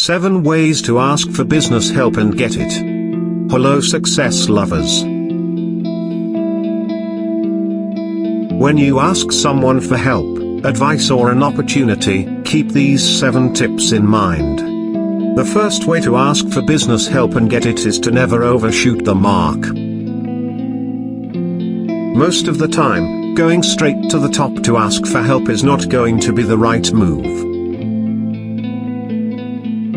7 ways to ask for business help and get it. Hello success lovers. When you ask someone for help, advice or an opportunity, keep these 7 tips in mind. The first way to ask for business help and get it is to never overshoot the mark. Most of the time, going straight to the top to ask for help is not going to be the right move.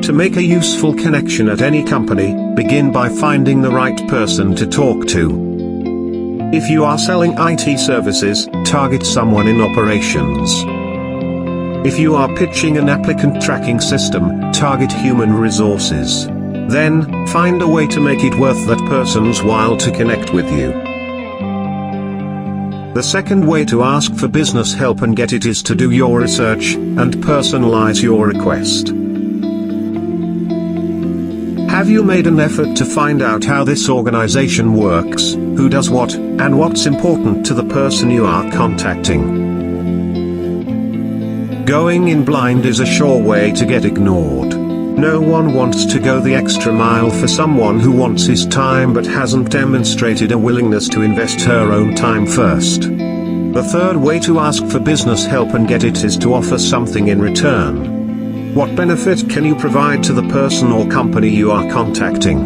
To make a useful connection at any company, begin by finding the right person to talk to. If you are selling IT services, target someone in operations. If you are pitching an applicant tracking system, target human resources. Then, find a way to make it worth that person's while to connect with you. The second way to ask for business help and get it is to do your research, and personalize your request. Have you made an effort to find out how this organization works, who does what, and what's important to the person you are contacting? Going in blind is a sure way to get ignored. No one wants to go the extra mile for someone who wants his time but hasn't demonstrated a willingness to invest her own time first. The third way to ask for business help and get it is to offer something in return. What benefit can you provide to the person or company you are contacting?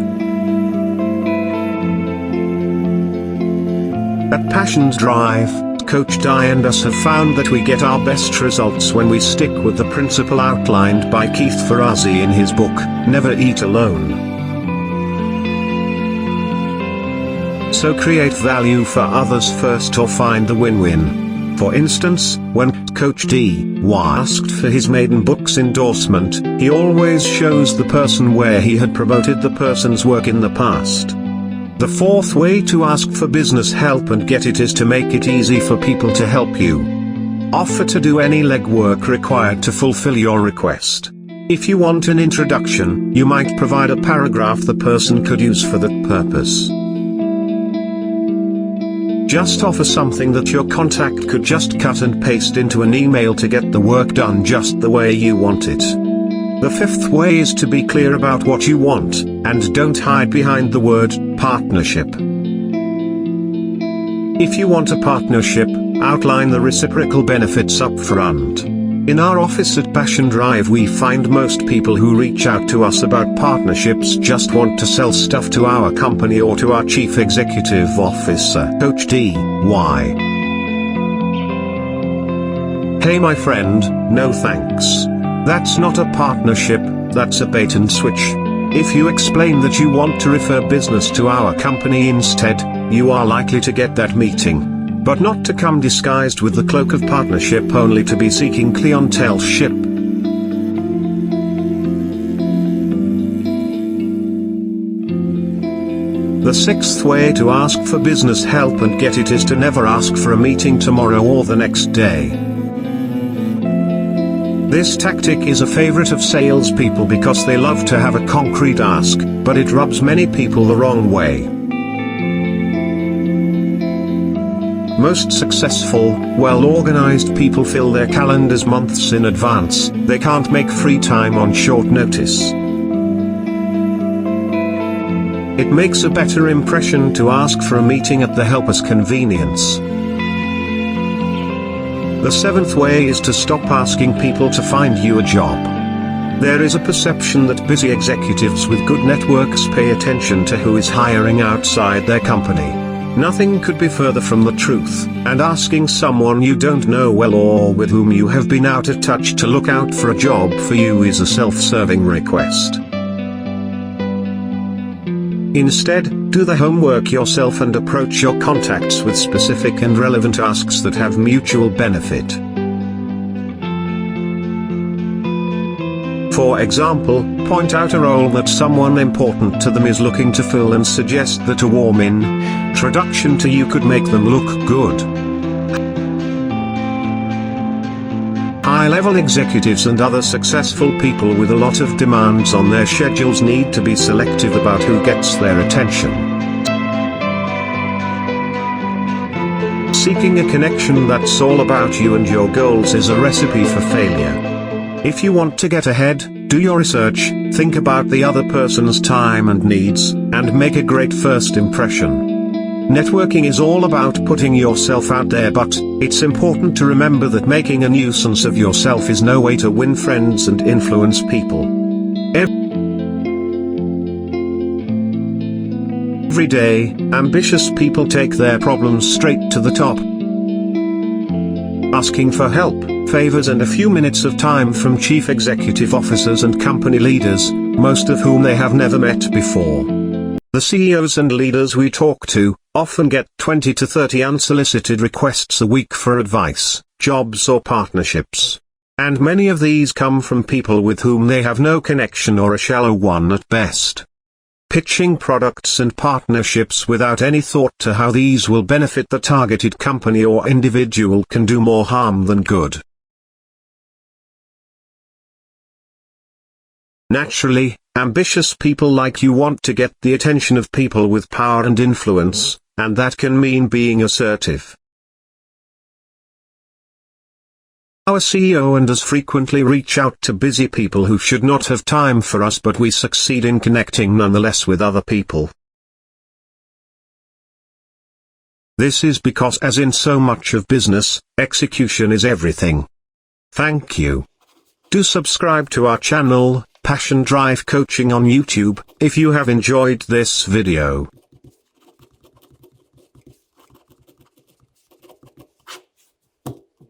At Passions Drive, Coach Di and us have found that we get our best results when we stick with the principle outlined by Keith Ferrazzi in his book, Never Eat Alone. So create value for others first or find the win-win. For instance, when Coach D asked for his maiden book's endorsement, he always shows the person where he had promoted the person's work in the past. The fourth way to ask for business help and get it is to make it easy for people to help you. Offer to do any legwork required to fulfill your request. If you want an introduction, you might provide a paragraph the person could use for that purpose. Just offer something that your contact could just cut and paste into an email to get the work done just the way you want it. The fifth way is to be clear about what you want, and don't hide behind the word partnership. If you want a partnership, outline the reciprocal benefits up front. In our office at Passion Drive we find most people who reach out to us about partnerships just want to sell stuff to our company or to our Chief Executive Officer, Coach D. Hey my friend, no thanks. That's not a partnership, that's a bait and switch. If you explain that you want to refer business to our company instead, you are likely to get that meeting. But not to come disguised with the cloak of partnership only to be seeking clienteleship. The sixth way to ask for business help and get it is to never ask for a meeting tomorrow or the next day. This tactic is a favorite of salespeople because they love to have a concrete ask, but it rubs many people the wrong way. Most successful, well-organized people fill their calendars months in advance. They can't make free time on short notice. It makes a better impression to ask for a meeting at the helper's convenience. The seventh way is to stop asking people to find you a job. There is a perception that busy executives with good networks pay attention to who is hiring outside their company. Nothing could be further from the truth, and asking someone you don't know well or with whom you have been out of touch to look out for a job for you is a self-serving request. Instead, do the homework yourself and approach your contacts with specific and relevant asks that have mutual benefit. For example, point out a role that someone important to them is looking to fill and suggest that a warm introduction to you could make them look good. High-level executives and other successful people with a lot of demands on their schedules need to be selective about who gets their attention. Seeking a connection that's all about you and your goals is a recipe for failure. If you want to get ahead, Do your research, think about the other person's time and needs, and make a great first impression. Networking is all about putting yourself out there, but it's important to remember that making a nuisance of yourself is no way to win friends and influence people. Every day, ambitious people take their problems straight to the top, asking for help, favors and a few minutes of time from chief executive officers and company leaders, most of whom they have never met before. The CEOs and leaders we talk to often get 20 to 30 unsolicited requests a week for advice, jobs or partnerships. And many of these come from people with whom they have no connection or a shallow one at best. Pitching products and partnerships without any thought to how these will benefit the targeted company or individual can do more harm than good. Naturally, ambitious people like you want to get the attention of people with power and influence, and that can mean being assertive. Our CEO and us frequently reach out to busy people who should not have time for us, but we succeed in connecting nonetheless with other people. This is because, as in so much of business, execution is everything. Thank you. Do subscribe to our channel, Passion Drive Coaching on YouTube, if you have enjoyed this video.